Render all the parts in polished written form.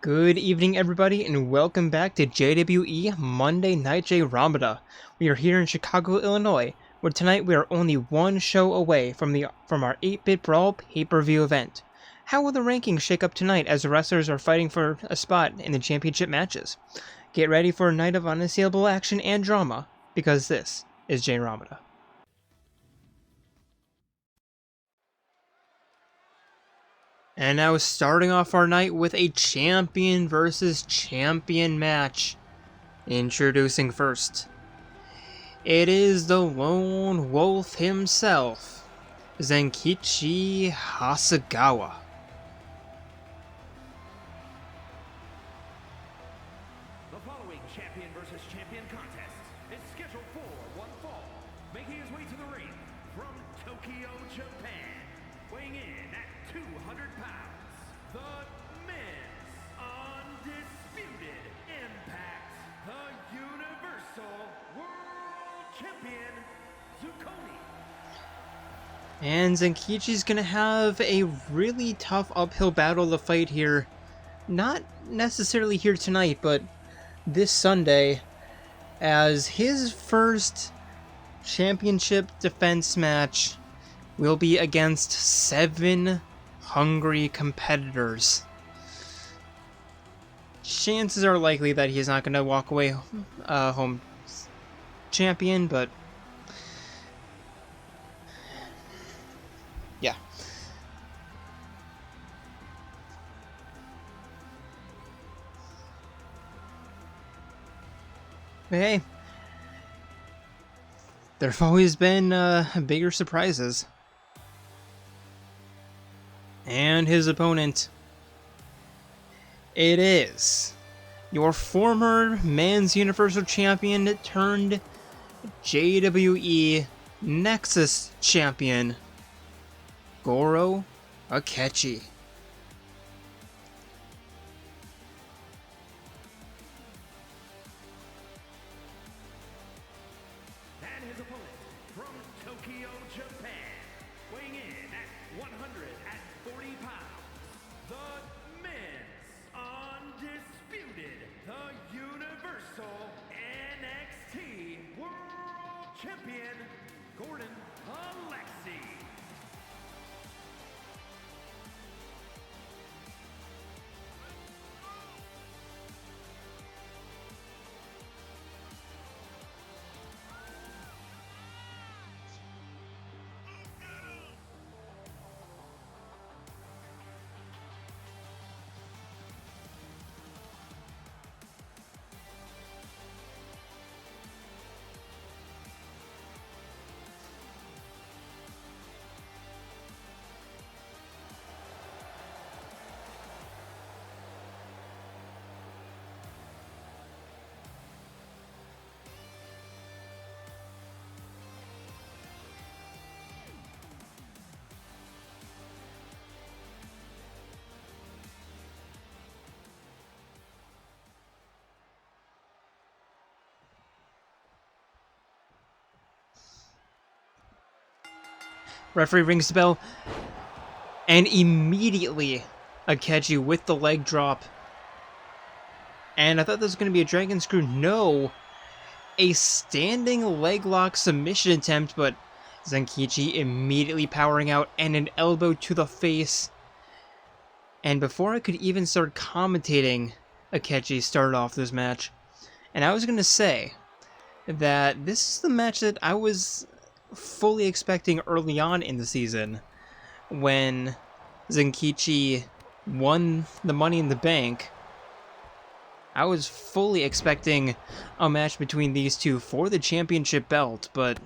Good evening, everybody, and welcome back to JWE Monday Night Jayromada. We are here in Chicago, Illinois, where tonight we are only one show away from our 8-Bit Brawl pay-per-view event. How will the rankings shake up tonight as the wrestlers are fighting for a spot in the championship matches? Get ready for a night of unassailable action and drama, because this is Jayromada. And now starting off our night with a champion versus champion match. Introducing first, it is the lone wolf himself, Zenkichi Hasegawa. The following champion versus champion contest is scheduled for one fall, making his way to the ring from Tokyo, Japan, weighing in at 200 pounds, the men's undisputed Impact, the Universal World Champion, Zukoni. And Zenkichi's gonna have a really tough uphill battle to fight here. Not necessarily here tonight, but this Sunday, as his first championship defense match will be against 7 hungry competitors. Chances are likely that he's not going to walk away home champion, but yeah. Hey, there have always been bigger surprises. And his opponent, it is your former Men's Universal Champion turned JWE Nexus Champion, Goro Akechi. And his opponent from Tokyo, Japan, weighing in at 140 pounds, the men's undisputed, the Universal NXT World Champion, Gordon Alexi. Referee rings the bell, and immediately Akechi with the leg drop. And I thought this was going to be a dragon screw. No, a standing leg lock submission attempt, but Zenkichi immediately powering out and an elbow to the face. And before I could even start commentating, Akechi started off this match. And I was going to say that this is the match that I was fully expecting early on in the season when Zenkichi won the Money in the Bank. I was fully expecting a match between these two for the championship belt, but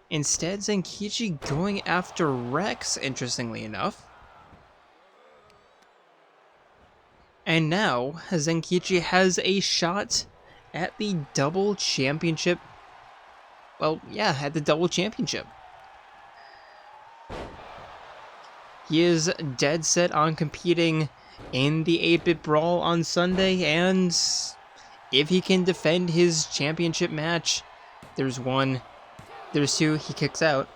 instead Zenkichi going after Rex, interestingly enough. And now Zenkichi has a shot at the double championship. Well, yeah, at the double championship. He is dead set on competing in the 8-Bit Brawl on Sunday, and if he can defend his championship match, there's 1, there's 2, he kicks out.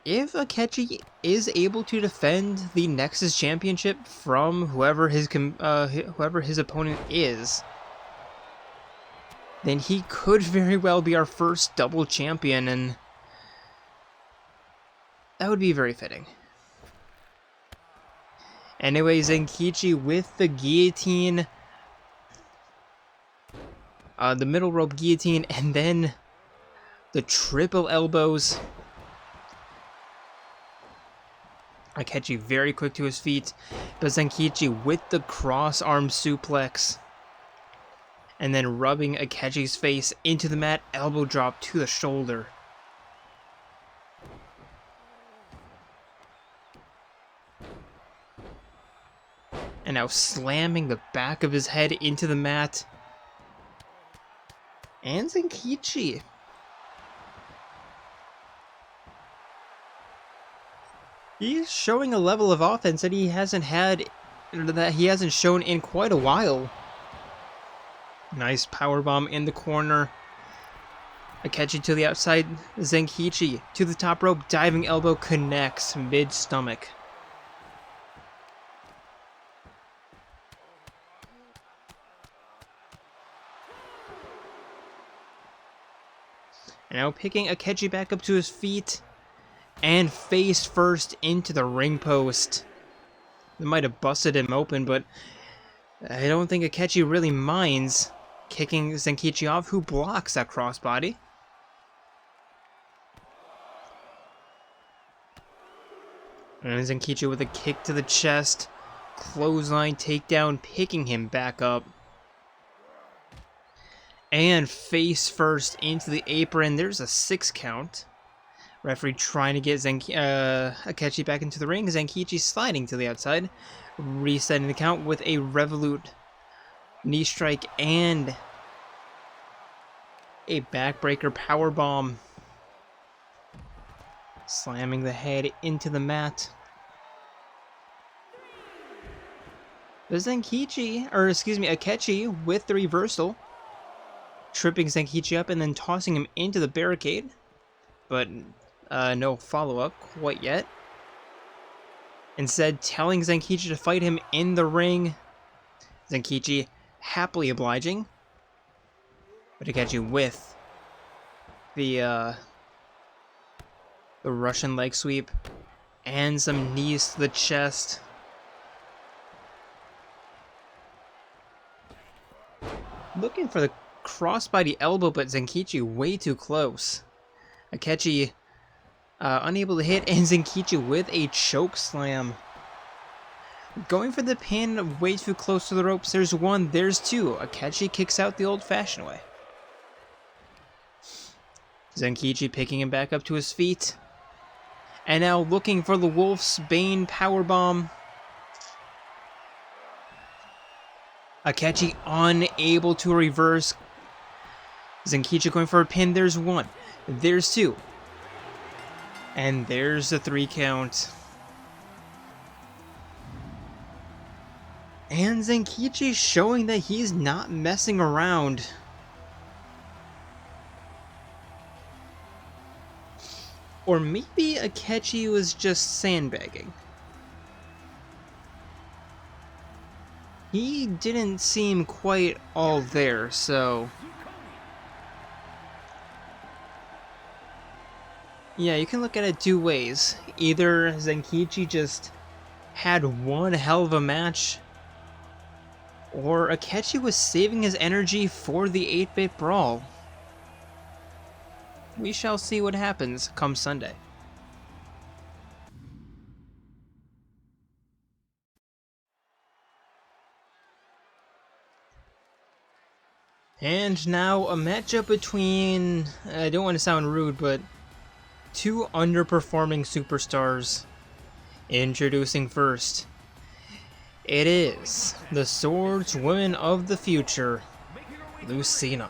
if Akechi is able to defend the Nexus Championship from whoever his opponent is, then he could very well be our first double champion, and that would be very fitting. Anyway, Zenkichi with the guillotine, the middle rope guillotine, and then the triple elbows. Akechi very quick to his feet, but Zenkichi with the cross arm suplex. And then rubbing Akechi's face into the mat, elbow drop to the shoulder. And now slamming the back of his head into the mat. And Zenkichi. He's showing a level of offense that he hasn't shown in quite a while. Nice powerbomb in the corner. Akechi to the outside. Zenkichi to the top rope. Diving elbow connects mid-stomach. And now picking Akechi back up to his feet. And face first into the ring post. It might have busted him open, but I don't think Akechi really minds kicking Zenkichi off, who blocks that crossbody. And Zenkichi with a kick to the chest. Clothesline takedown, picking him back up. And face first into the apron. There's a 6 count. Referee trying to get Akechi back into the ring. Zenkichi sliding to the outside. Resetting the count with a Revolute knee strike and a backbreaker powerbomb. Slamming the head into the mat. But Akechi with the reversal. Tripping Zenkichi up and then tossing him into the barricade. But no follow-up quite yet. Instead, telling Zenkichi to fight him in the ring. Zenkichi happily obliging. But Akechi with the Russian leg sweep and some knees to the chest. Looking for the crossbody elbow, but Zenkichi way too close. Akechi unable to hit, and Zenkichi with a choke slam. Going for the pin way too close to the ropes. There's 1, there's 2. Akechi kicks out the old-fashioned way. Zenkichi picking him back up to his feet. And now looking for the Wolf's Bane powerbomb. Akechi unable to reverse. Zenkichi going for a pin. There's 1. There's 2. And there's the 3 count. And Zenkichi showing that he's not messing around. Or maybe Akechi was just sandbagging. He didn't seem quite all there, so... yeah, you can look at it 2 ways. Either Zenkichi just had one hell of a match, or Akechi was saving his energy for the 8-bit brawl. We shall see what happens come Sunday. And now a matchup between, I don't want to sound rude, but 2 underperforming superstars. Introducing first, it is the Swordswoman of the Future, Lucina.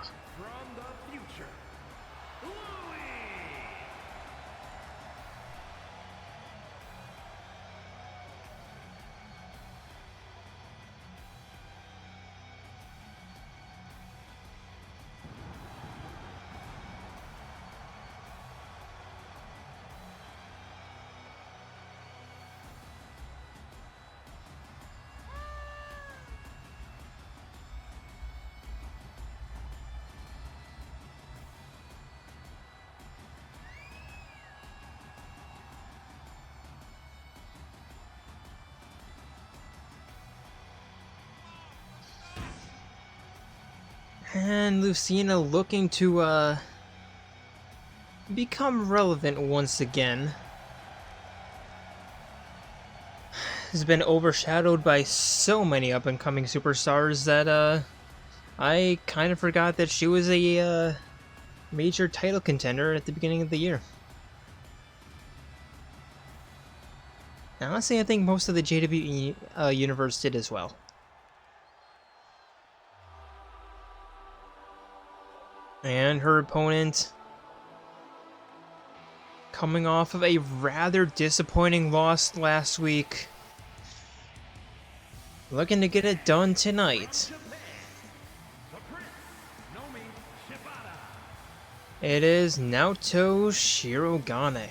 And Lucina looking to become relevant once again. Has been overshadowed by so many up-and-coming superstars that I kind of forgot that she was a major title contender at the beginning of the year. And honestly, I think most of the JWE universe did as well. And her opponent, coming off of a rather disappointing loss last week, looking to get it done tonight. It is Naoto Shirogane.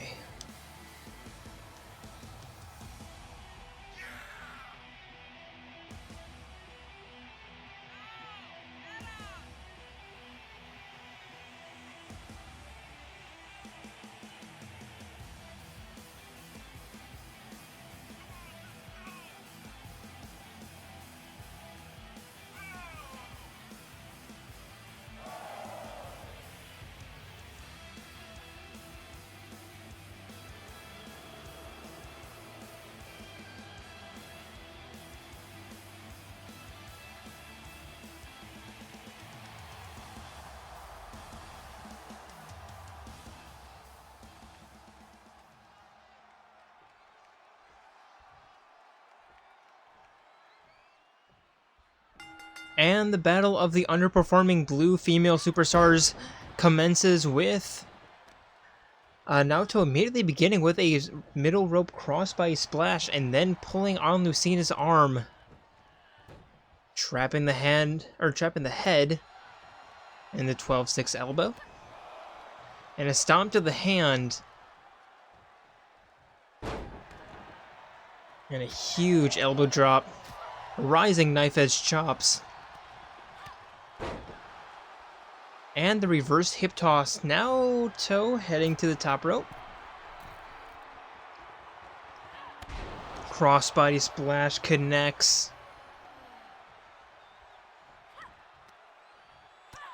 And the battle of the underperforming blue female superstars commences with Naoto immediately beginning with a middle rope crossbody splash and then pulling on Lucina's arm, trapping the head in the 12-6 elbow, and a stomp to the hand, and a huge elbow drop, rising knife edge chops. And the reverse hip toss. Naoto heading to the top rope. Crossbody splash connects.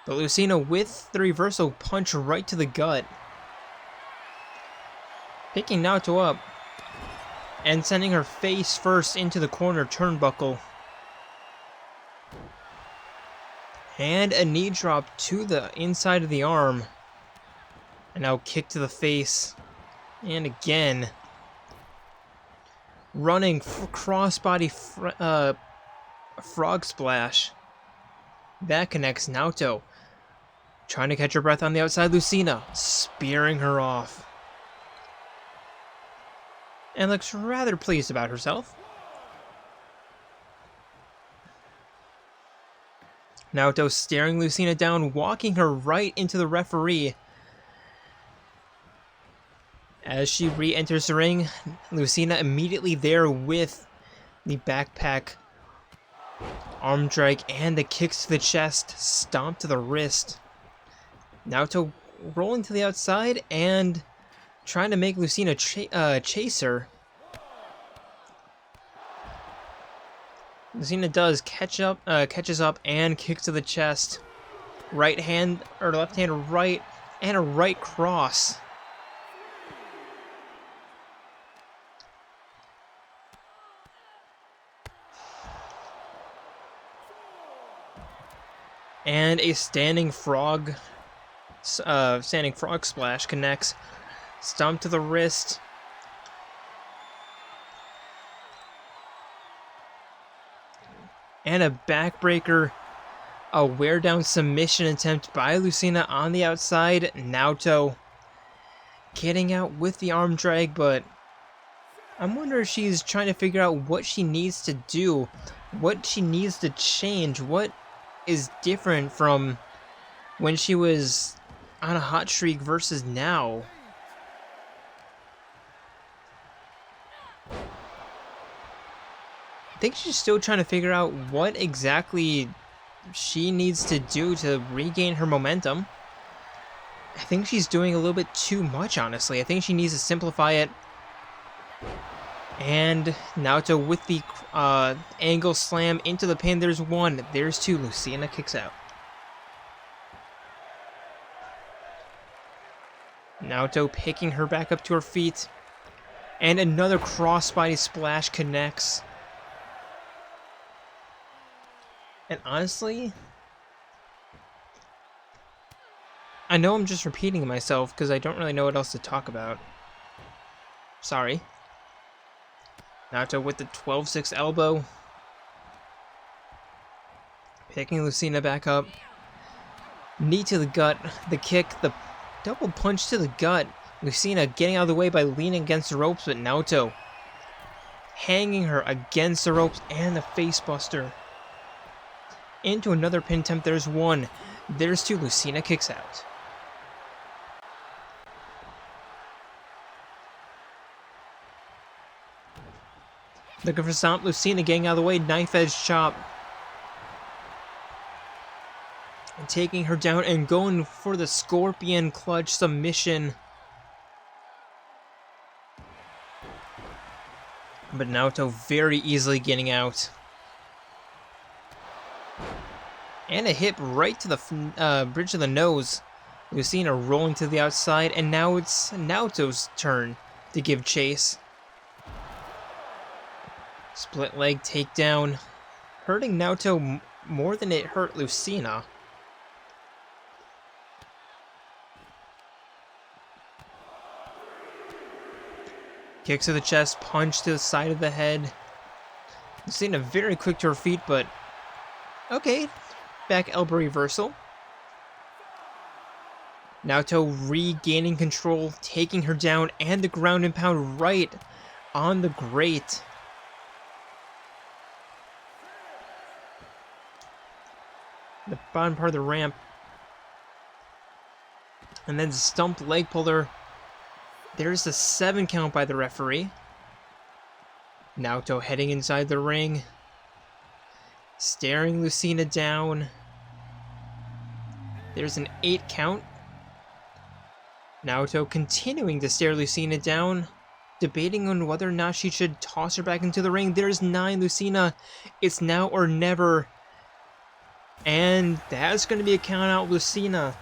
But Lucina with the reversal punch right to the gut. Picking Naoto up. And sending her face first into the corner turnbuckle. And a knee drop to the inside of the arm. And now kick to the face. And again. Running crossbody frog splash. That connects Naoto. Trying to catch her breath on the outside. Lucina spearing her off. And looks rather pleased about herself. Naoto staring Lucina down, walking her right into the referee. As she re-enters the ring, Lucina immediately there with the backpack, arm drag, and the kicks to the chest, stomp to the wrist. Naoto rolling to the outside and trying to make Lucina chase her. Lucina does catches up and kicks to the chest. Right hand or left hand right and a right cross. And a standing frog splash connects. Stomp to the wrist. And a backbreaker, a wear down submission attempt by Lucina on the outside. Naoto getting out with the arm drag, but I'm wondering if she's trying to figure out what she needs to do, what she needs to change, what is different from when she was on a hot streak versus now. I think she's still trying to figure out what exactly she needs to do to regain her momentum. I think she's doing a little bit too much, honestly. I think she needs to simplify it. And Naoto with the angle slam into the pin. There's one. There's two. Lucina kicks out. Naoto picking her back up to her feet. And another crossbody splash connects. And honestly, I know I'm just repeating myself because I don't really know what else to talk about. Sorry. Naoto with the 12-6 elbow. Picking Lucina back up. Knee to the gut. The kick. The double punch to the gut. Lucina getting out of the way by leaning against the ropes, but Naoto hanging her against the ropes and the facebuster. Into another pin attempt. There's one. There's two. Lucina kicks out. Looking for stomp. Lucina getting out of the way. Knife edge chop. And taking her down and going for the scorpion clutch submission. But Naoto very easily getting out. And a hit right to the bridge of the nose. Lucina rolling to the outside, and now it's Naoto's turn to give chase. Split leg takedown, hurting Naoto more than it hurt Lucina. Kick to the chest, punch to the side of the head. Lucina very quick to her feet, but okay. Back elbow reversal. Naoto regaining control, taking her down, and the ground and pound right on the grate. The bottom part of the ramp. And then stump leg puller. There's the 7 count by the referee. Naoto heading inside the ring. Staring Lucina down. There's an 8 count. Naoto continuing to stare Lucina down. Debating on whether or not she should toss her back into the ring. There's 9, Lucina. It's now or never. And that's going to be a count out, Lucina.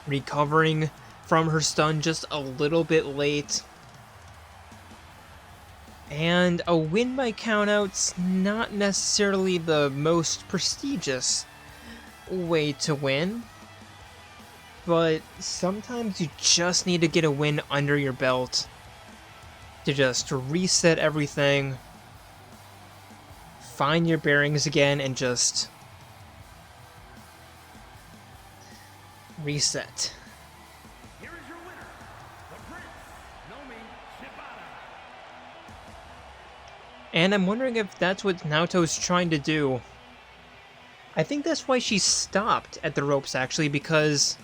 Recovering from her stun just a little bit late. And a win by countout's not necessarily the most prestigious way to win. But sometimes you just need to get a win under your belt to just reset everything, find your bearings again, and just reset. Here is your winner, the Prince, Nomi Shibata. And I'm wondering if that's what Naoto's trying to do. I think that's why she stopped at the ropes, actually, because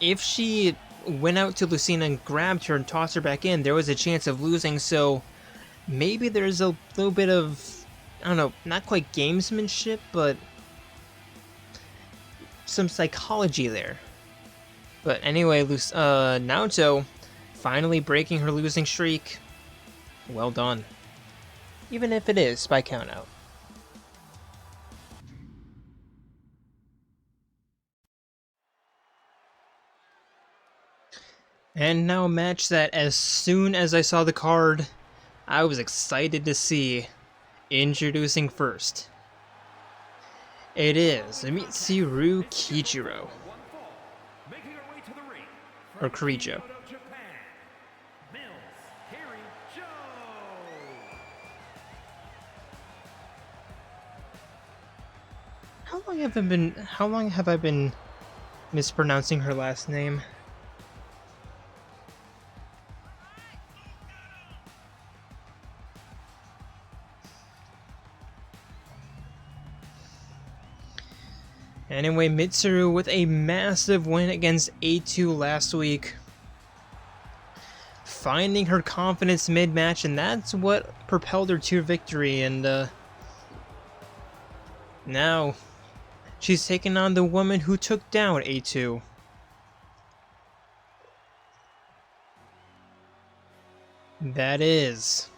if she went out to Lucina and grabbed her and tossed her back in, there was a chance of losing, so maybe there's a little bit of, I don't know, not quite gamesmanship, but some psychology there. But anyway, Naoto finally breaking her losing streak. Well done. Even if it is by countout. And now a match that as soon as I saw the card, I was excited to see. Introducing first. It is Mitsuru Kijiro. Or Kirojo. How long have I been mispronouncing her last name? Anyway, Mitsuru with a massive win against A2 last week. Finding her confidence mid-match, and that's what propelled her to victory, and now she's taking on the woman who took down A2. That is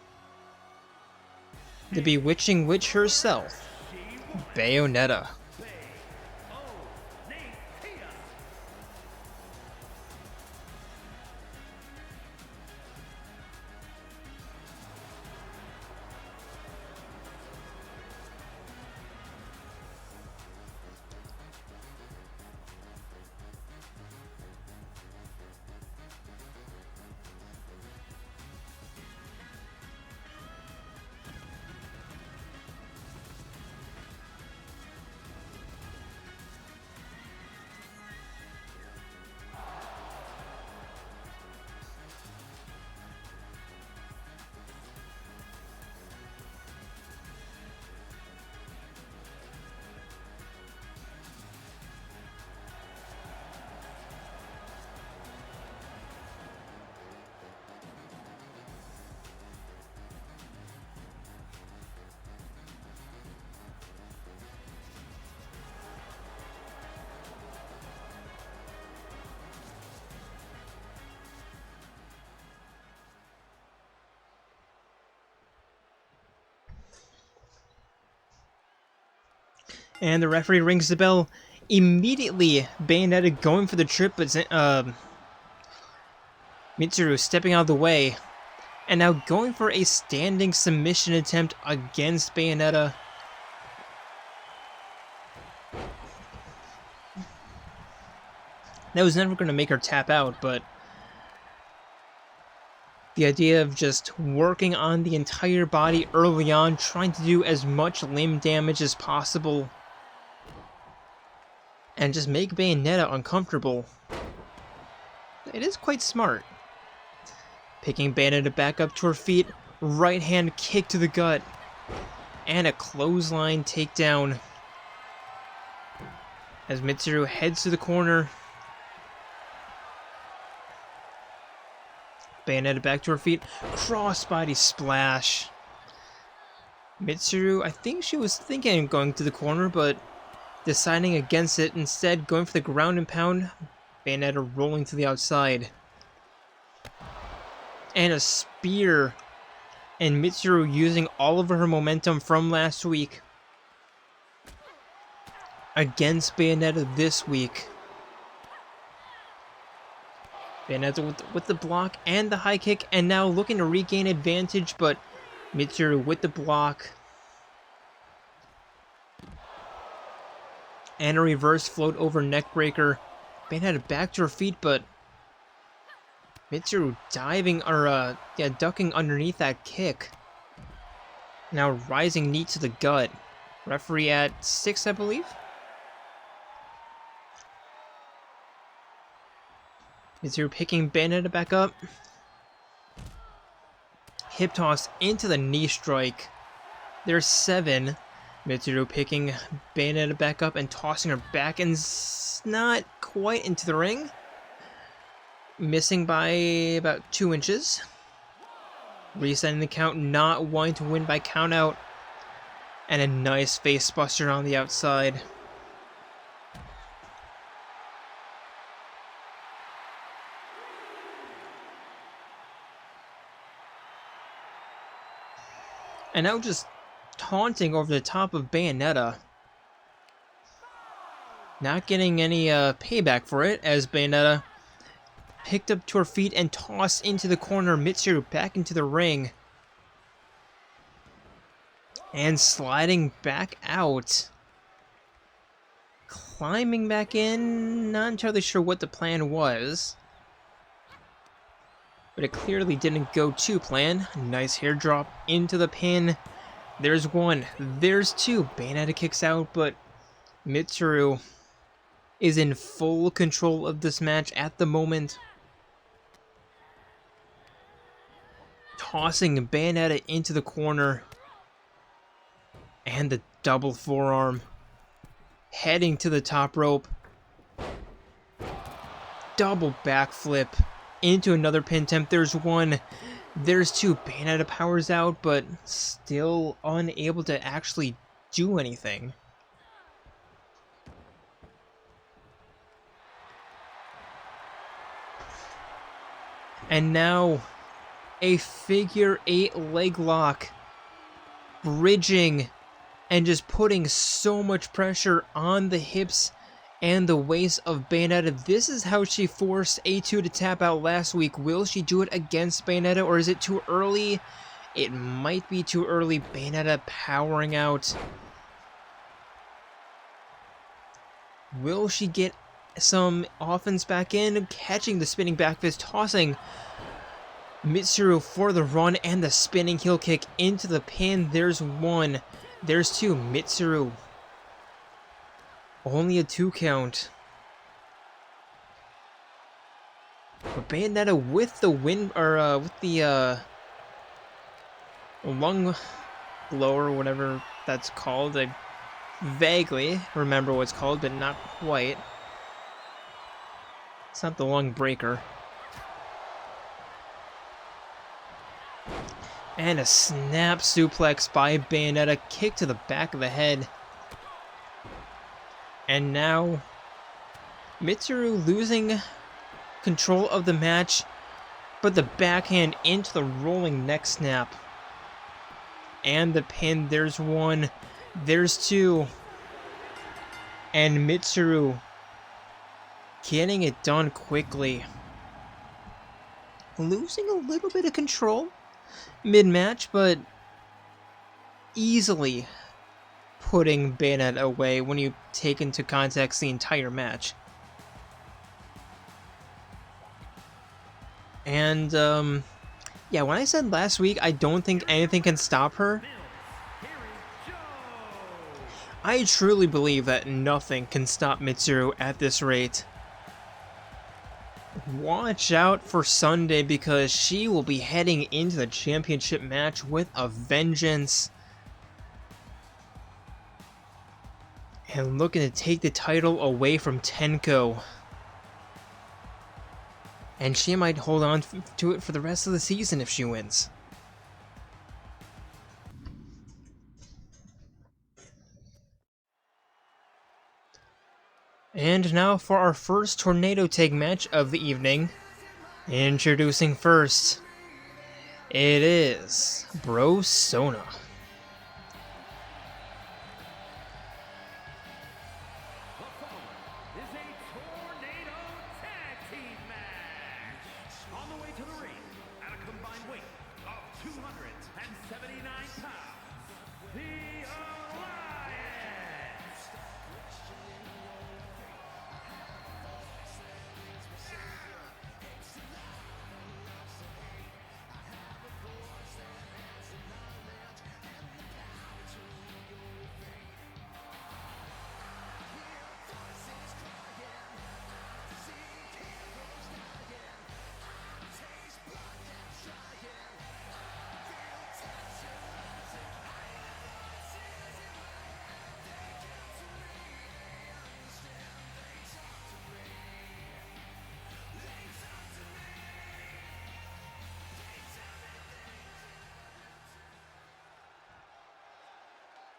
the bewitching witch herself, Bayonetta. And the referee rings the bell. Immediately, Bayonetta going for the trip, but Mitsuru stepping out of the way. And now going for a standing submission attempt against Bayonetta. That was never going to make her tap out, but the idea of just working on the entire body early on, trying to do as much limb damage as possible, and just make Bayonetta uncomfortable. It is quite smart. Picking Bayonetta back up to her feet, right hand kick to the gut, and a clothesline takedown. As Mitsuru heads to the corner, Bayonetta back to her feet, crossbody splash. Mitsuru, I think she was thinking of going to the corner, but deciding against it, instead going for the ground and pound. Bayonetta rolling to the outside. And a spear. And Mitsuru using all of her momentum from last week against Bayonetta this week. Bayonetta with the block and the high kick, and now looking to regain advantage, but Mitsuru with the block. And a reverse float over neckbreaker. Bayonetta back to her feet, but Mitsuru diving, or ducking underneath that kick. Now rising knee to the gut. Referee at 6, I believe. Mitsuru picking Bayonetta back up. Hip toss into the knee strike. There's 7. Mitsuru picking Bayonetta back up and tossing her back, and not quite into the ring. Missing by about 2 inches. Resetting the count, not wanting to win by count out. And a nice face buster on the outside. And now just taunting over the top of Bayonetta. Not getting any payback for it, as Bayonetta picked up to her feet and tossed into the corner. Mitsuru back into the ring. And sliding back out. Climbing back in. Not entirely sure what the plan was, but it clearly didn't go to plan. Nice hair drop into the pin. There's 1. There's 2. Bayonetta kicks out, but Mitsuru is in full control of this match at the moment. Tossing Bayonetta into the corner. And the double forearm. Heading to the top rope. Double backflip into another pin attempt. There's 1. There's 2. Bayonetta powers out, but still unable to actually do anything. And now a figure 8 leg lock. Bridging and just putting so much pressure on the hips and the waist of Bayonetta. This is how she forced A2 to tap out last week. Will she do it against Bayonetta, or is it too early? It might be too early. Bayonetta powering out. Will she get some offense back in? Catching the spinning back fist, tossing Mitsuru for the run and the spinning heel kick into the pin. There's 1. There's 2. Mitsuru. Only a 2 count. But Bayonetta with the win, or with the lung blower, whatever that's called. I vaguely remember what it's called, but not quite. It's not the lung breaker. And a snap suplex by Bayonetta, kick to the back of the head. And now Mitsuru losing control of the match, but the backhand into the rolling neck snap. And the pin. There's 1. There's 2. And Mitsuru getting it done quickly. Losing a little bit of control mid-match, but easily putting Bayonetta away when you take into context the entire match. And, yeah, when I said last week I don't think anything can stop her, I truly believe that nothing can stop Mitsuru at this rate. Watch out for Sunday because she will be heading into the championship match with a vengeance. And looking to take the title away from Tenko. And she might hold on to it for the rest of the season if she wins. And now for our first tornado tag match of the evening. Introducing first, it is Bro-Sona.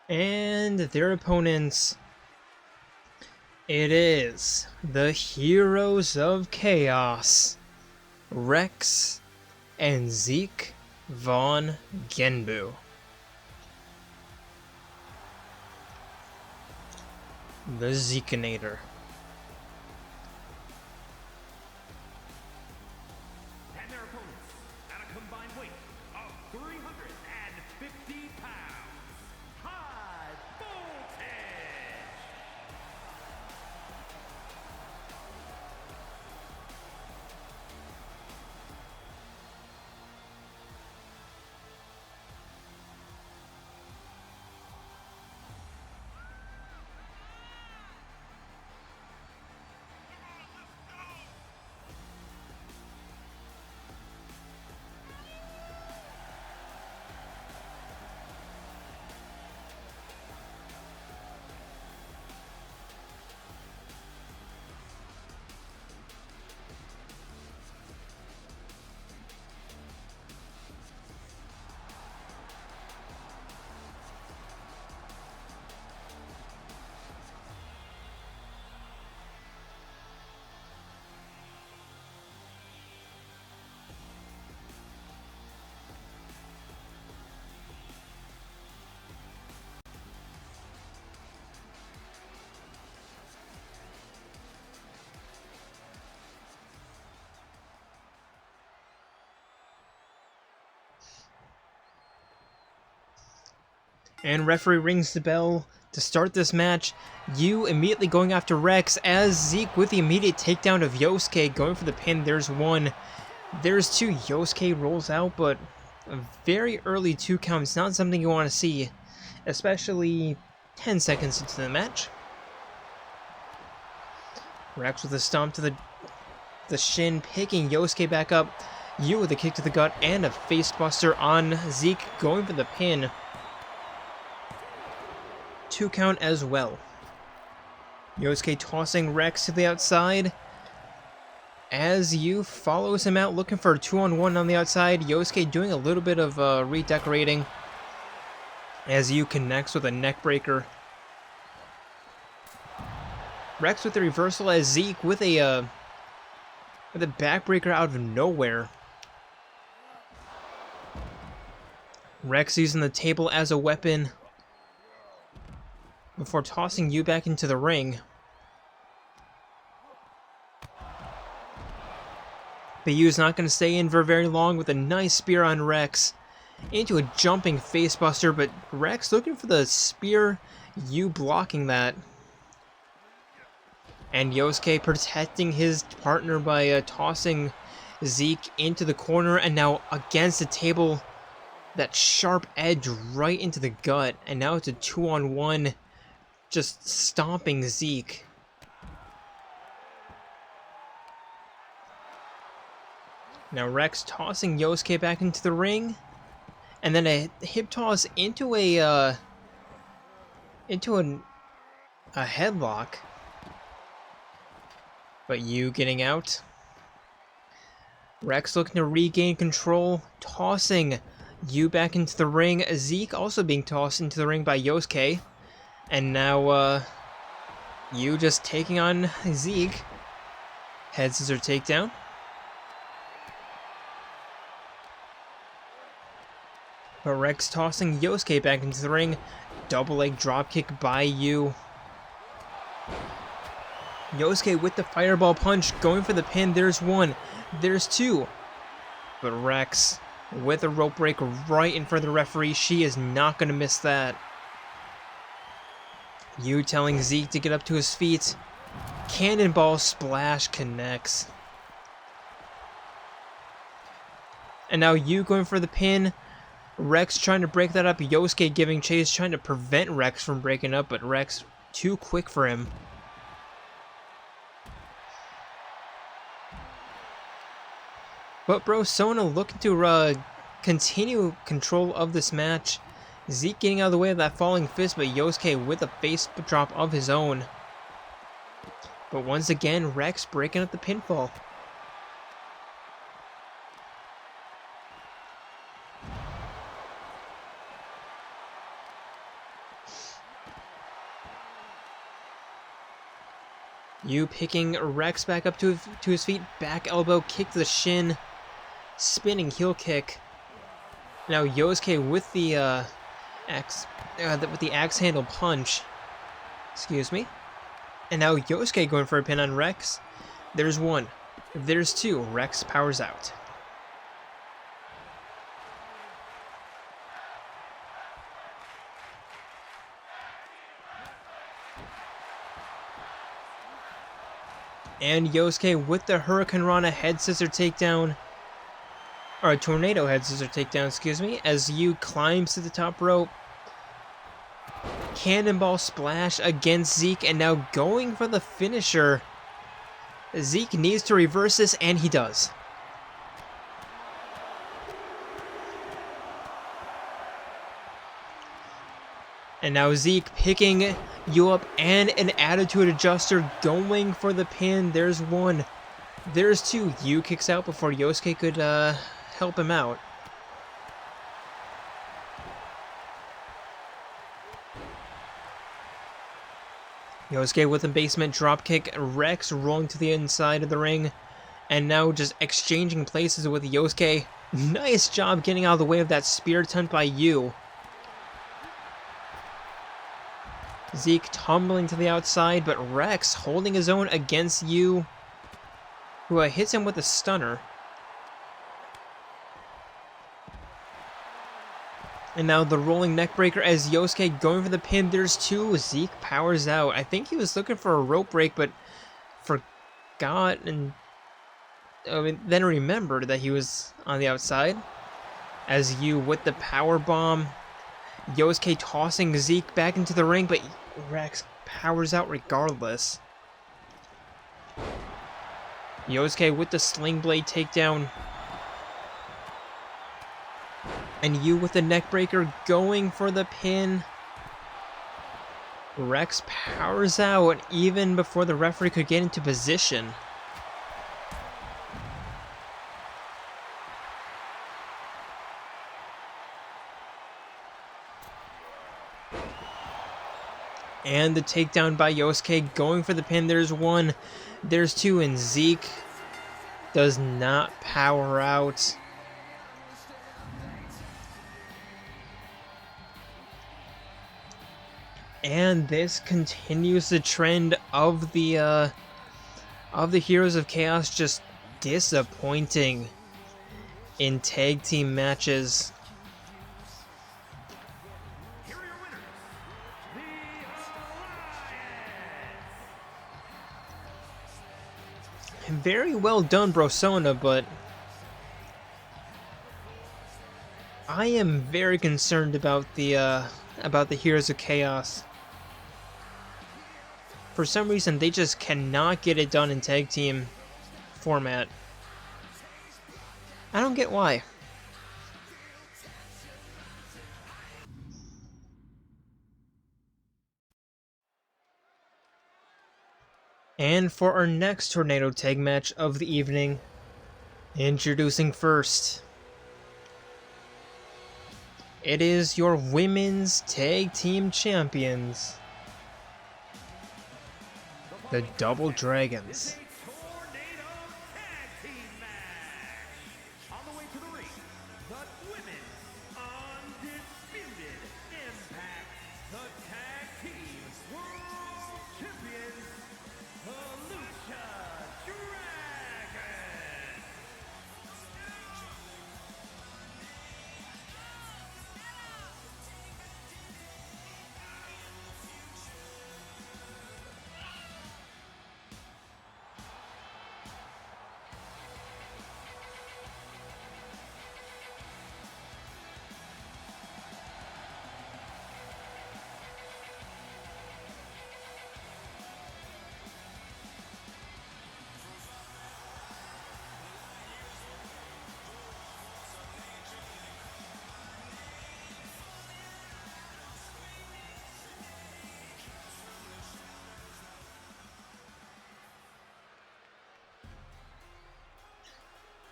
And their opponents, it is the Heroes of Chaos, Rex and Zeke von Genbu. The Zekinator. And their opponents at a combined weight of 350 pounds. High voltage! And referee rings the bell to start this match. You immediately going after Rex as Zeke with the immediate takedown of Yosuke going for the pin. There's one. There's two. Yosuke rolls out, but a very early 2 counts. Not something you want to see, especially 10 seconds into the match. Rex with a stomp to the shin, picking Yosuke back up. You with a kick to the gut and a facebuster on Zeke going for the pin. 2 count as well. Yosuke tossing Rex to the outside as you follows him out looking for a 2-on-1 on the outside. Yosuke doing a little bit of redecorating as you connects with a neck breaker. Rex with the reversal as Zeke with a backbreaker out of nowhere. Rex using the table as a weapon. before tossing you back into the ring. But Yu's not going to stay in for very long with a nice spear on Rex. Into a jumping facebuster, but Rex looking for the spear, Yu blocking that. And Yosuke protecting his partner by tossing Zeke into the corner, and now against the table, that sharp edge right into the gut, and now it's a 2-on-1, just stomping Zeke. Now Rex tossing Yosuke back into the ring, and then a hip toss into a headlock. But Yu getting out. Rex looking to regain control, tossing Yu back into the ring. Zeke also being tossed into the ring by Yosuke. And now Yu just taking on Zeke. Head scissor takedown. But Rex tossing Yosuke back into the ring. Double leg dropkick by Yu. Yosuke with the fireball punch, going for the pin. There's one. There's two. But Rex with a rope break right in front of the referee. She is not going to miss that. Yu telling Zeke to get up to his feet. Cannonball splash connects. And now Yu going for the pin. Rex trying to break that up. Yosuke giving chase, trying to prevent Rex from breaking up, but Rex too quick for him. But Bro-Sona looking to continue control of this match. Zeke getting out of the way of that falling fist, but Yosuke with a face drop of his own. But once again, Rex breaking up the pinfall. Yu picking Rex back up to his feet, back elbow, kick to the shin, spinning heel kick. Now Yosuke with the axe handle punch. Excuse me. And now Yosuke going for a pin on Rex. There's one. There's two. Rex powers out. And Yosuke with the Hurricane Rana head scissor takedown. Or a tornado head scissor takedown, excuse me. As Yu climbs to the top rope. Cannonball splash against Zeke. And now going for the finisher. Zeke needs to reverse this, and he does. And now Zeke picking Yu up and an attitude adjuster going for the pin. There's one. There's two. Yu kicks out before Yosuke could help him out. Yosuke with a basement dropkick. Rex rolling to the inside of the ring. And now just exchanging places with Yosuke. Nice job getting out of the way of that spear attempt by Yu. Zeke tumbling to the outside, but Rex holding his own against Yu, who hits him with a stunner. And now the rolling neckbreaker as Yosuke going for the pin. There's two. Zeke powers out. I think he was looking for a rope break, but forgot and then remembered that he was on the outside. As Yu with the power bomb. Yosuke tossing Zeke back into the ring, but Rex powers out regardless. Yosuke with the sling blade takedown. And Yu with the neckbreaker going for the pin. Rex powers out even before the referee could get into position. And the takedown by Yosuke going for the pin. There's one. There's two. And Zeke does not power out. And this continues the trend of the Heroes of Chaos just disappointing in tag team matches. Here are your winners, the Alliance. Very well done, Bro-Sona, but I am very concerned about the Heroes of Chaos. For some reason, they just cannot get it done in tag team format. I don't get why. And for our next Tornado Tag match of the evening, introducing first, it is your Women's Tag Team Champions, the Double Dragons. Tornado Tag Team match. On the way to the ring, the Women's Undisputed Impact, the Tag Team World Champions, the Lucha Dragons.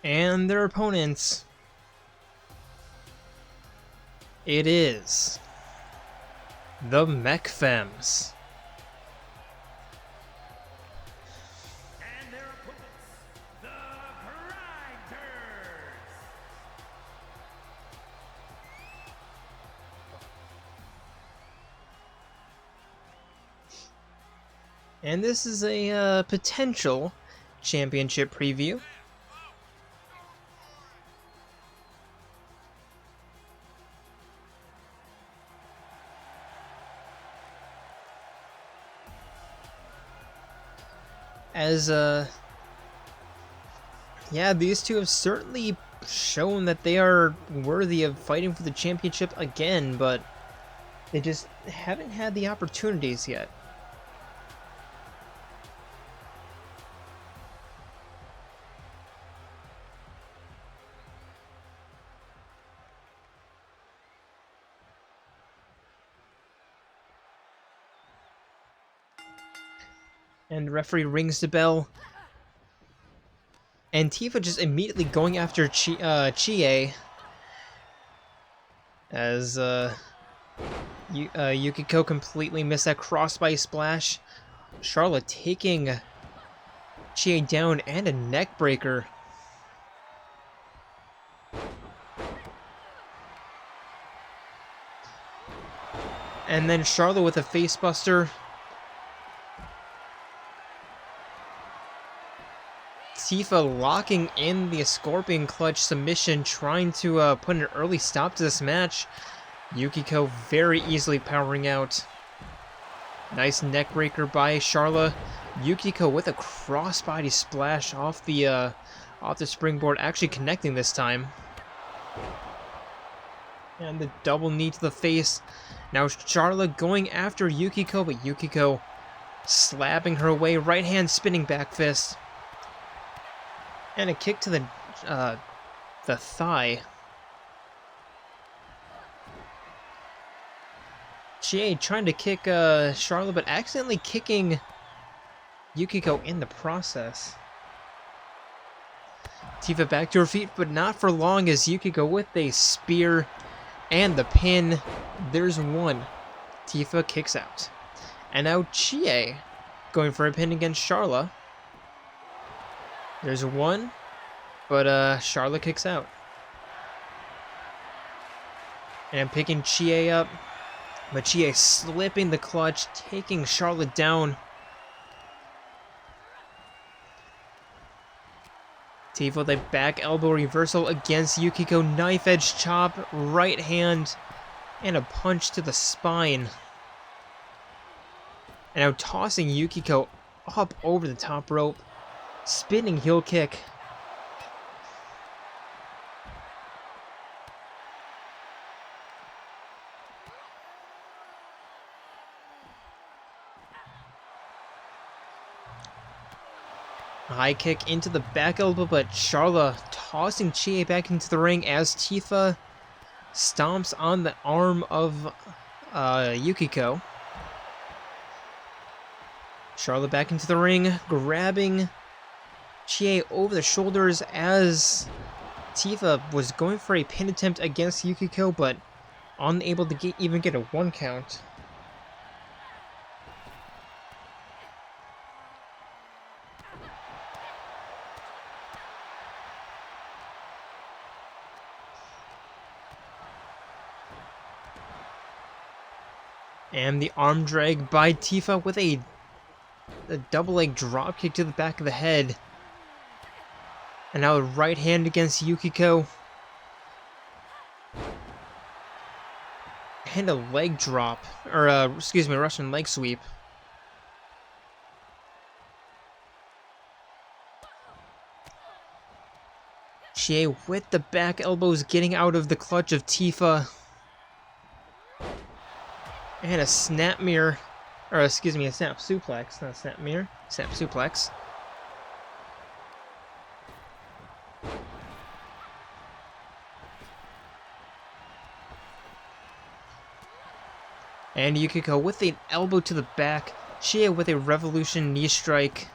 And their opponents, it is the Mech Femmes. And their opponents, the Grinders. And this is a potential championship preview. As yeah, these two have certainly shown that they are worthy of fighting for the championship again, but they just haven't had the opportunities yet. And the referee rings the bell. And Tifa just immediately going after Chie. As Yukiko completely missed that crossbody splash. Charlotte taking Chie down and a neck breaker. And then Charlotte with a facebuster. Tifa locking in the Scorpion Clutch submission, trying to put an early stop to this match. Yukiko very easily powering out. Nice neck breaker by Charlotte. Yukiko with a crossbody splash off the springboard, actually connecting this time. And the double knee to the face. Now Charlotte going after Yukiko, but Yukiko slapping her away. Right hand spinning back fist. And a kick to the thigh. Chie trying to kick Charlotte, but accidentally kicking Yukiko in the process. Tifa back to her feet, but not for long, as Yukiko with a spear and the pin. There's one. Tifa kicks out. And now Chie going for a pin against Charlotte. There's one, but Charlotte kicks out. And picking Chie up. But Chie slipping the clutch, taking Charlotte down. Tifa with a back elbow reversal against Yukiko. Knife edge chop, right hand, and a punch to the spine. And now tossing Yukiko up over the top rope. Spinning heel kick. High kick into the back elbow, but Charlotte tossing Chie back into the ring as Tifa stomps on the arm of Yukiko. Charlotte back into the ring, grabbing Chie over the shoulders as Tifa was going for a pin attempt against Yukiko, but unable to even get a 1 count. And the arm drag by Tifa with a double leg drop kick to the back of the head. And now a right hand against Yukiko. And a leg drop, or excuse me, Russian leg sweep. Chie with the back elbows getting out of the clutch of Tifa. And a snap mirror, or excuse me, a snap suplex, not a snap mirror, snap suplex. And Yukiko with an elbow to the back, Chie with a revolution knee strike.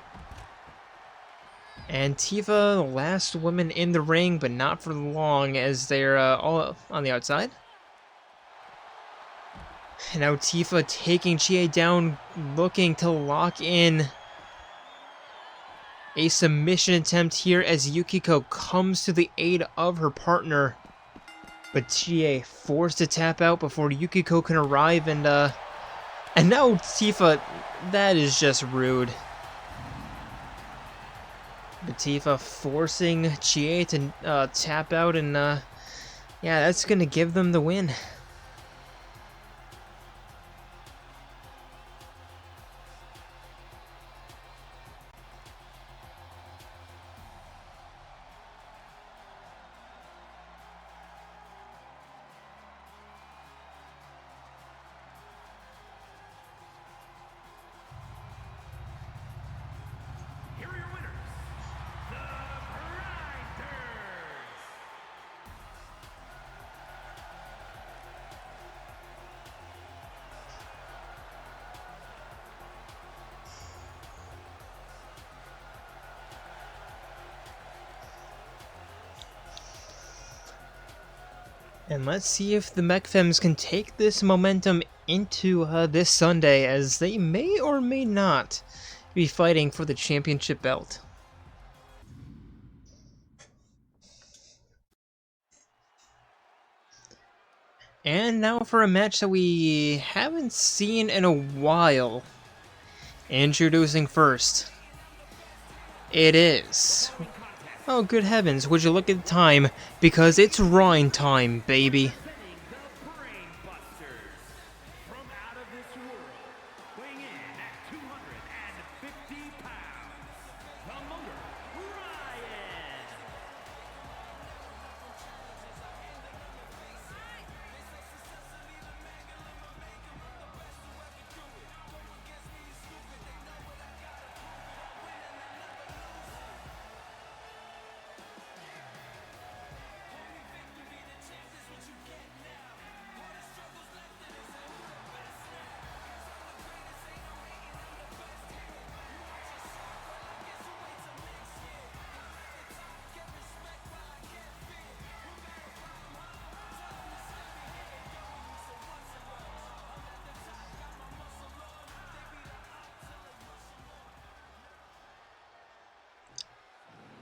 And Tifa, the last woman in the ring, but not for long as they're all on the outside. And now Tifa taking Chie down, looking to lock in a submission attempt here as Yukiko comes to the aid of her partner. But Chie forced to tap out before Yukiko can arrive, and now Tifa, that is just rude. But Tifa forcing Chie to tap out, and yeah, that's gonna give them the win. And let's see if the Mech Femmes can take this momentum into this Sunday, as they may or may not be fighting for the championship belt. And now for a match that we haven't seen in a while. Introducing first, it is... Oh, good heavens, would you look at the time, because it's Reyn time, baby.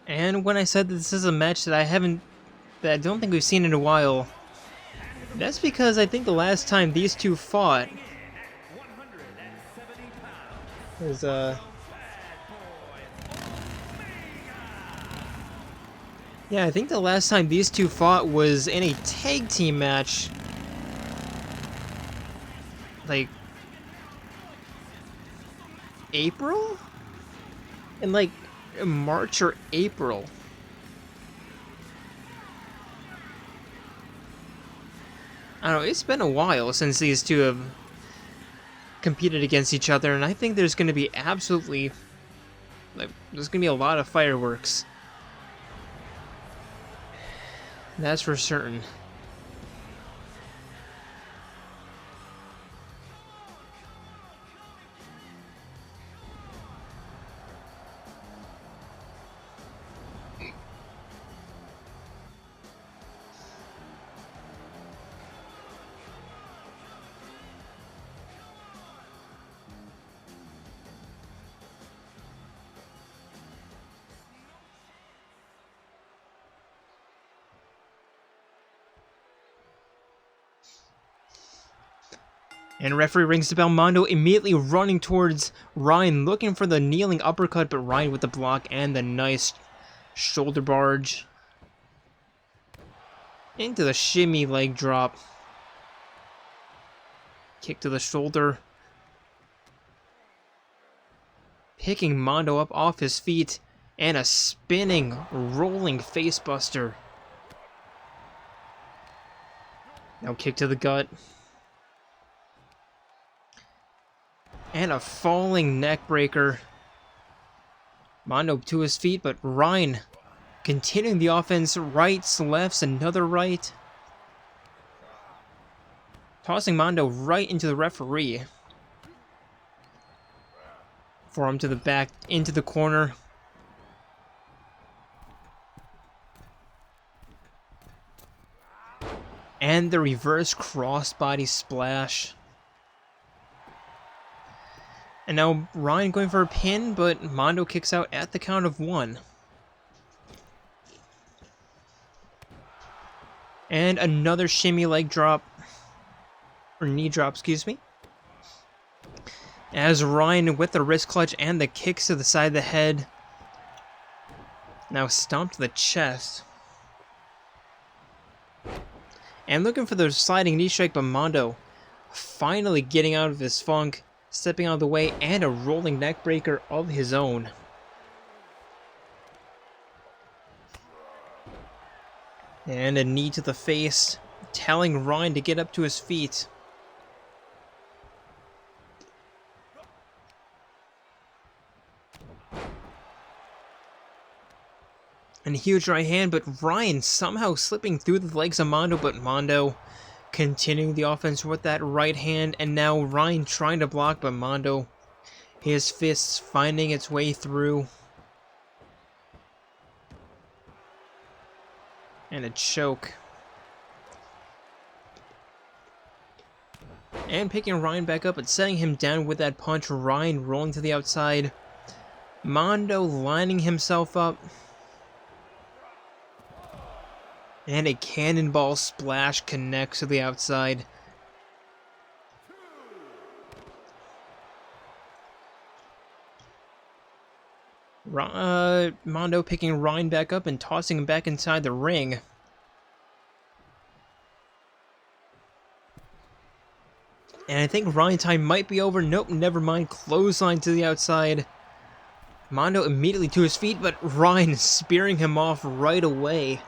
And when I said that this is a match that I don't think we've seen in a while, That's because I think the last time these two fought was, yeah, I think the last time these two fought was in a tag team match. Like, April? In, like, March or April. I don't know, it's been a while since these two have competed against each other, and I think there's going to be absolutely, like, there's going to be a lot of fireworks. That's for certain. And referee rings the bell. Mondo immediately running towards Reyn, looking for the kneeling uppercut, but Reyn with the block and the nice shoulder barge. Into the shimmy leg drop. Kick to the shoulder. Picking Mondo up off his feet. And a spinning, rolling facebuster. Now kick to the gut. And a falling neck breaker. Mondo to his feet, but Reyn continuing the offense. Rights, lefts, another right. Tossing Mondo right into the referee. Forearm to the back, into the corner. And the reverse crossbody splash. And now Reyn going for a pin, but Mondo kicks out at the count of 1. And another shimmy leg drop. Or knee drop, excuse me. As Reyn with the wrist clutch and the kicks to the side of the head. Now stomp to the chest. And looking for the sliding knee strike, but Mondo finally getting out of his funk. Stepping out of the way, and a rolling neck breaker of his own. And a knee to the face, telling Reyn to get up to his feet. And a huge right hand, but Reyn somehow slipping through the legs of Mondo, but Mondo continuing the offense with that right hand, and now Reyn trying to block, but Mondo, his fists finding its way through. And a choke. And picking Reyn back up, but setting him down with that punch. Reyn rolling to the outside. Mondo lining himself up. And a cannonball splash connects to the outside. Mondo picking Reyn back up and tossing him back inside the ring. And I think Reyn time might be over. Nope, never mind. Clothesline to the outside. Mondo immediately to his feet, but Reyn spearing him off right away.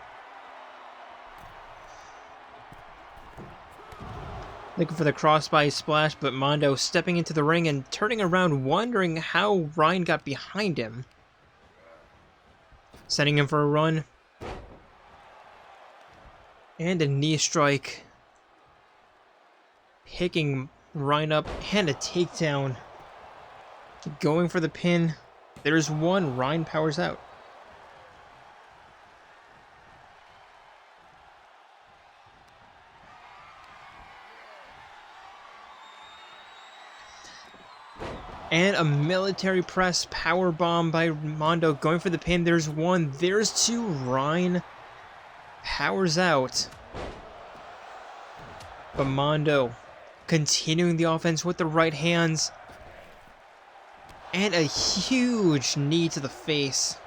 Looking for the crossbody splash, but Mondo stepping into the ring and turning around, wondering how Reyn got behind him. Setting him for a run. And a knee strike. Picking Reyn up, and a takedown. Going for the pin. There's one, Reyn powers out. And a military press power bomb by Mondo going for the pin. There's one. There's two. Reyn powers out. But Mondo continuing the offense with the right hands. And a huge knee to the face.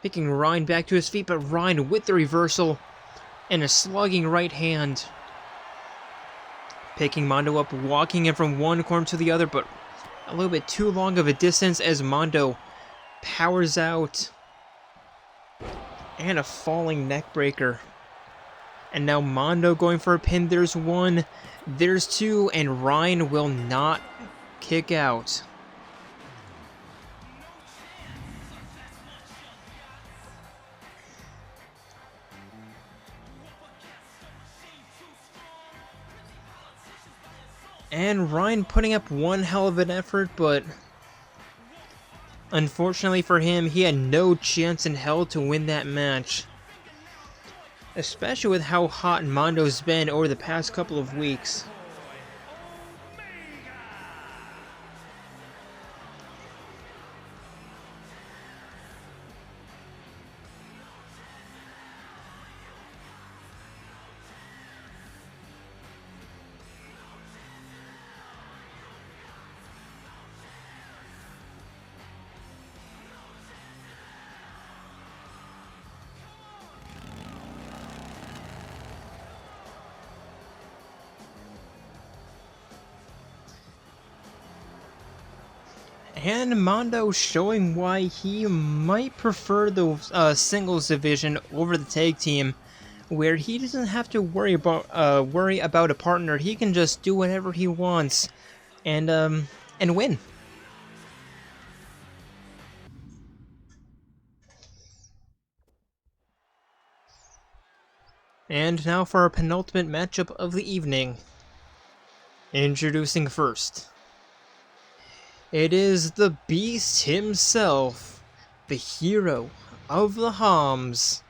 Picking Reyn back to his feet, but Reyn with the reversal and a slugging right hand. Picking Mondo up, walking him from one corner to the other, but a little bit too long of a distance as Mondo powers out. And a falling neckbreaker. And now Mondo going for a pin. There's one, there's two, and Reyn will not kick out. And Reyn putting up one hell of an effort, but unfortunately for him, he had no chance in hell to win that match. Especially with how hot Mondo's been over the past couple of weeks. And Mondo showing why he might prefer the singles division over the tag team, where he doesn't have to worry about a partner. He can just do whatever he wants, and win. And now for our penultimate matchup of the evening. Introducing first. It is the Beast himself, the hero of the Homs,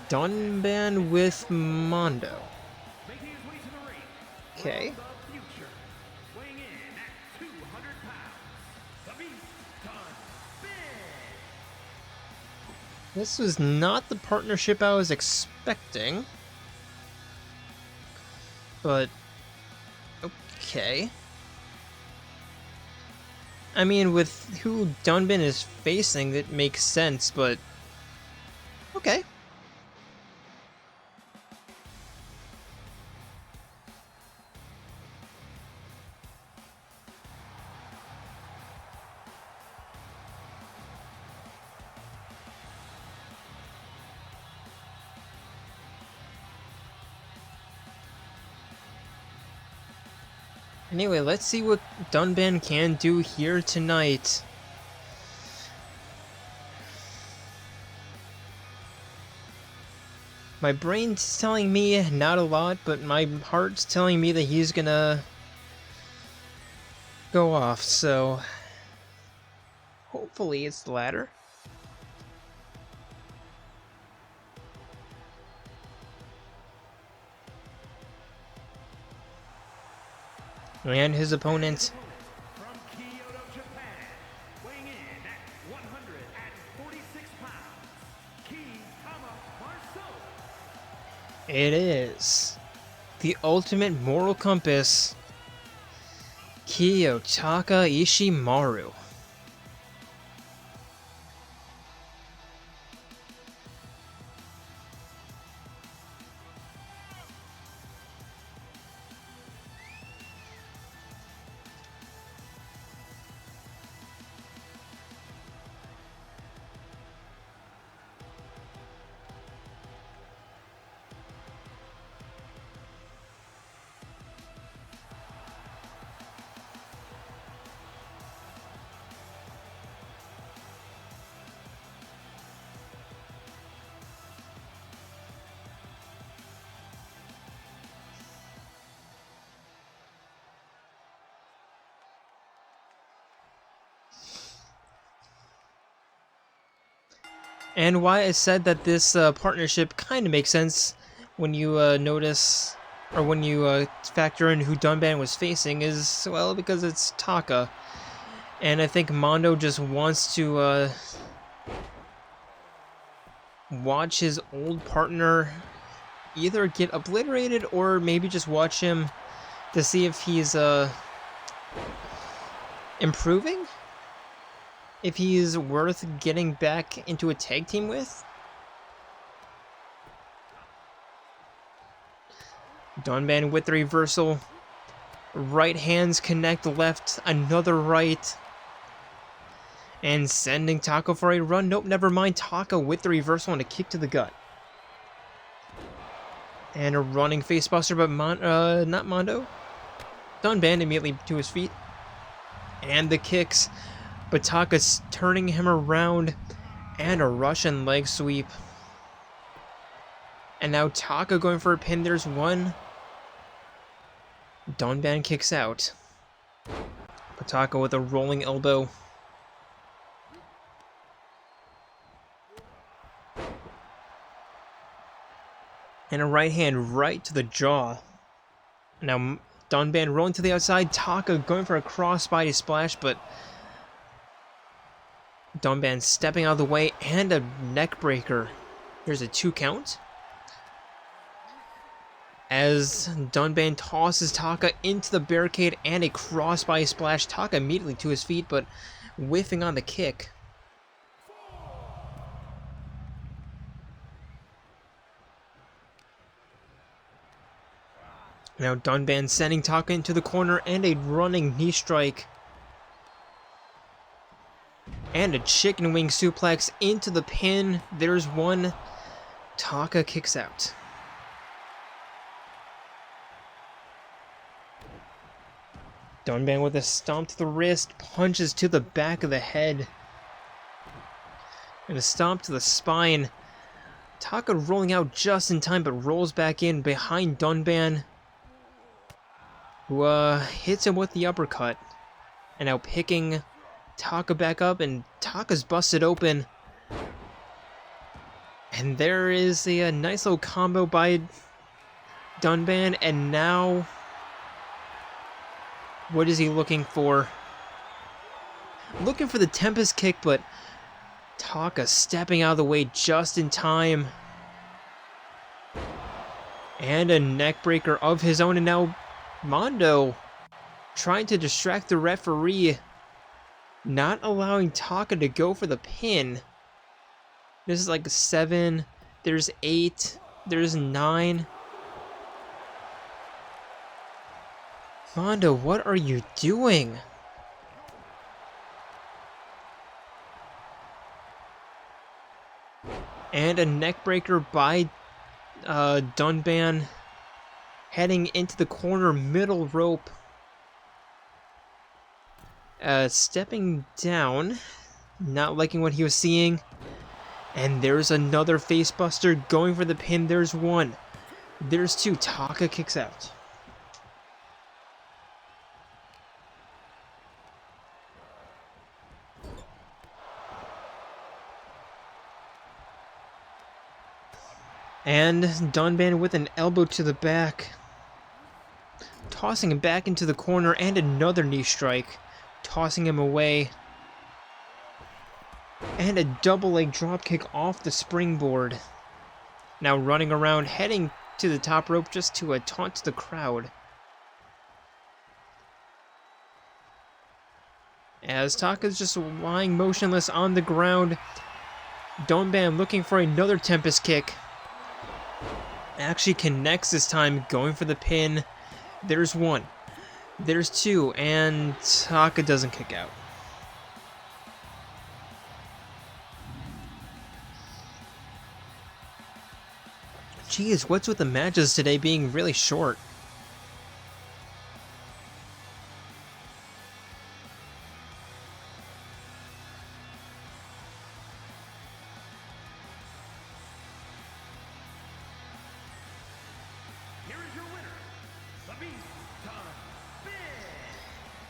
Dunban with Mondo. Okay. This was not the partnership I was expecting, but okay. I mean, with who Dunban is facing, it makes sense, but okay. Anyway, let's see what Dunban can do here tonight. My brain's telling me not a lot, but my heart's telling me that he's gonna go off, so hopefully it's the latter. And his opponent, from Kyoto, Japan, weighing in at 146 pounds, Kiyotaka. it is the ultimate moral compass, Kiyotaka Ishimaru. And why I said that this partnership kind of makes sense when you notice, or when you factor in who Dunban was facing, is, well, because it's Taka. And I think Mondo just wants to watch his old partner either get obliterated or maybe just watch him to see if he's improving? If he's worth getting back into a tag team with? Dunban with the reversal. Right hands connect left, another right. And sending Taka for a run. Nope, never mind. Taka with the reversal and a kick to the gut. And a running facebuster, but not Mondo. Dunban immediately to his feet. And the kicks. But Taka's turning him around. And a Russian leg sweep. And now Taka going for a pin. There's one. Dunban kicks out. But Taka with a rolling elbow. And a right hand right to the jaw. Now Dunban rolling to the outside. Taka going for a crossbody splash, but Dunban stepping out of the way and a neck breaker. Here's a 2 count. As Dunban tosses Taka into the barricade and a crossbody splash. Taka immediately to his feet, but whiffing on the kick. Now Dunban sending Taka into the corner and a running knee strike. And a chicken wing suplex into the pin. There's one. Taka kicks out. Dunban with a stomp to the wrist, punches to the back of the head. And a stomp to the spine. Taka rolling out just in time, but rolls back in behind Dunban, who hits him with the uppercut. And now picking Taka back up, and Taka's busted open. And there is a nice little combo by Dunban, and now what is he looking for? Looking for the Tempest kick, but Taka stepping out of the way just in time. And a neck breaker of his own, and now Mondo trying to distract the referee, not allowing Taka to go for the pin. This is like 7, there's 8, there's 9. Mondo, what are you doing? And a neck breaker by Dunban, heading into the corner, middle rope. Stepping down, not liking what he was seeing. And there's another facebuster going for the pin. There's one. There's two. Taka kicks out. And Dunban with an elbow to the back. Tossing him back into the corner, and another knee strike. Tossing him away. And a double leg dropkick off the springboard. Now running around, heading to the top rope just to taunt the crowd. As Taka's just lying motionless on the ground. Dunban looking for another Tempest kick. Actually connects this time, going for the pin. There's one. There's two, and Taka doesn't kick out. Jeez, what's with the matches today being really short?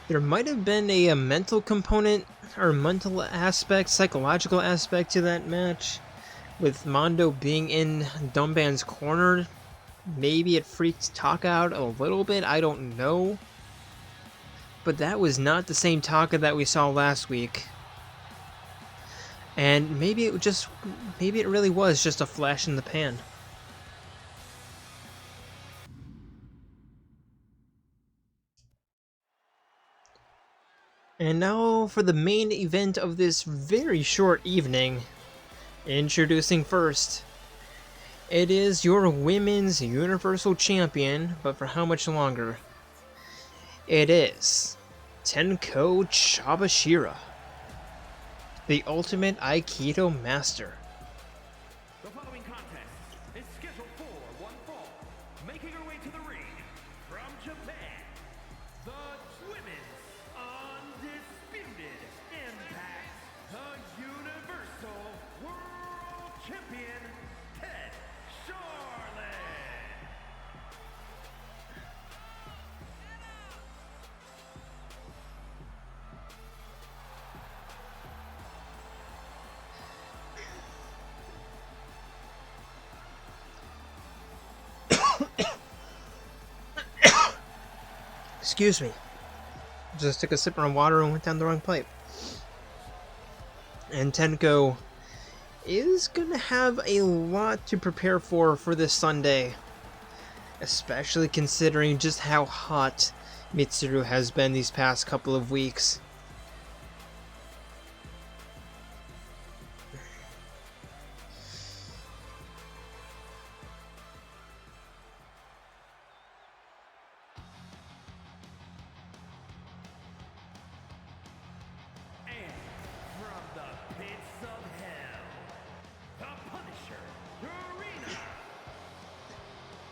There might have been a mental component, or mental aspect, psychological aspect to that match. With Mondo being in Dunban's corner, maybe it freaked Taka out a little bit, I don't know. But that was not the same Taka that we saw last week. And maybe it really was just a flash in the pan. And now for the main event of this very short evening. Introducing first, it is your Women's Universal Champion, but for how much longer? It is Tenko Chabashira, the Ultimate Aikido Master. The following contest is scheduled for one fall. Making her way to the ring from Japan, the Women's Undisputed Impact, the Universal World Champion, Ted Charlotte. Excuse me. Just took a sip of water and went down the wrong pipe. And Tenko is gonna have a lot to prepare for this Sunday. Especially considering just how hot Mitsuru has been these past couple of weeks. And from the pits of hell, the Punisher, Lucina.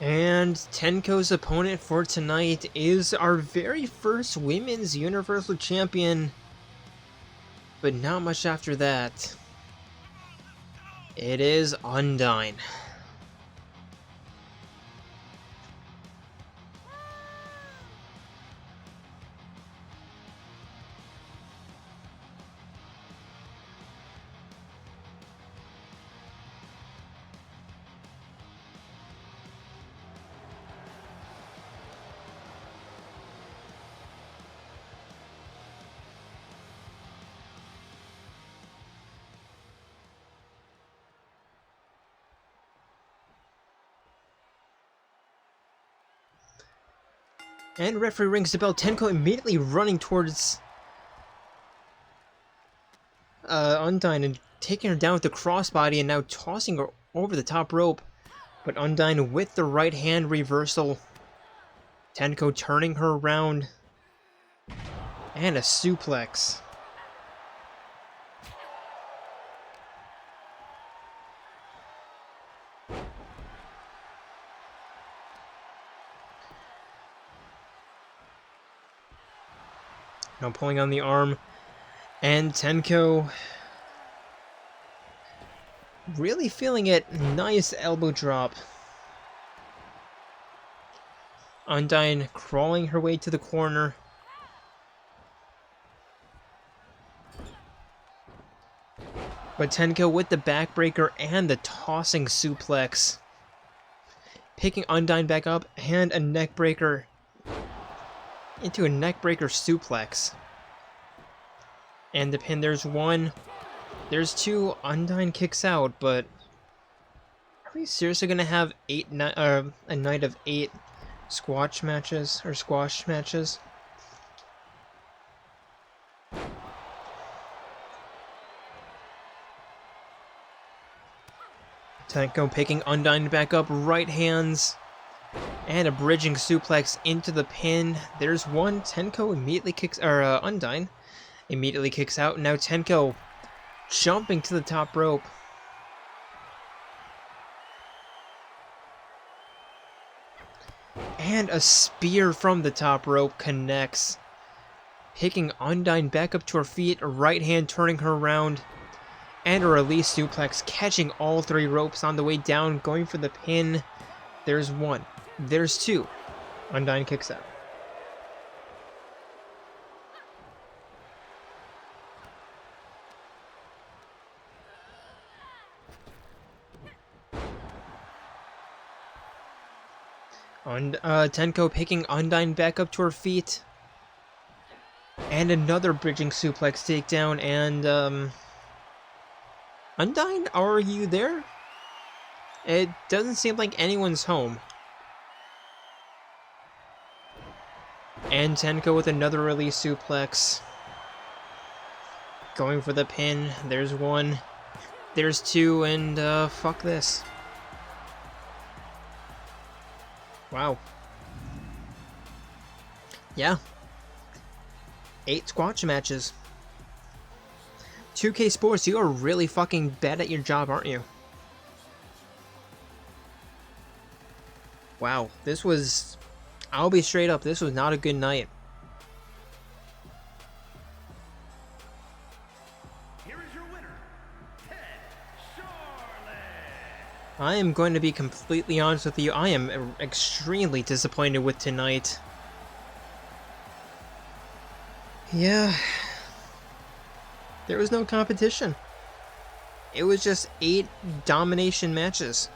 And Tenko's opponent for tonight is our very first Women's Universal Champion. But not much after that. It is Undyne. And referee rings the bell. Tenko immediately running towards Undyne and taking her down with the crossbody and now tossing her over the top rope. But Undyne with the right hand reversal. Tenko turning her around. And a suplex. Now pulling on the arm, and Tenko really feeling it. Nice elbow drop. Undyne crawling her way to the corner. But Tenko with the backbreaker and the tossing suplex. Picking Undyne back up and a neckbreaker into a neckbreaker suplex. And the pin, there's one, there's two. Undyne kicks out, but are we seriously gonna have a night of 8 squash matches? Tenko picking Undyne back up, right hands. And a bridging suplex into the pin. There's one. Tenko immediately kicks, Undyne immediately kicks out. Now Tenko jumping to the top rope. And a spear from the top rope connects. Picking Undyne back up to her feet, right hand turning her around. And a release suplex, catching all 3 ropes on the way down, going for the pin. There's one. There's two. Undyne kicks out. Tenko picking Undyne back up to her feet. And another bridging suplex takedown. And Undyne, are you there? It doesn't seem like anyone's home. And Tenko with another release suplex. Going for the pin. There's one. There's two, and fuck this. Wow. Yeah. 8 squash matches. 2K Sports, you are really fucking bad at your job, aren't you? Wow, this was... I'll be straight up, this was not a good night. Here is your winner, Ted Charlotte. I am going to be completely honest with you, I am extremely disappointed with tonight. Yeah... There was no competition. It was just 8 domination matches.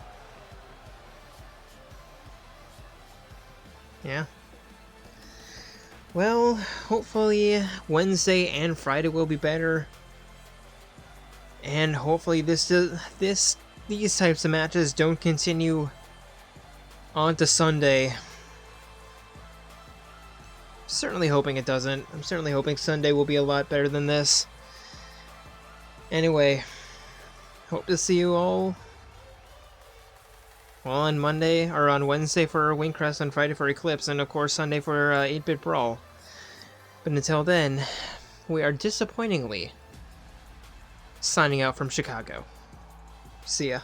Yeah. Well, hopefully Wednesday and Friday will be better. And hopefully these types of matches don't continue on to Sunday. Certainly hoping it doesn't. I'm certainly hoping Sunday will be a lot better than this. Anyway, hope to see you all well on Monday, or on Wednesday for Wingcrest, on Friday for Eclipse, and of course Sunday for 8-Bit Brawl. But until then, we are disappointingly signing out from Chicago. See ya.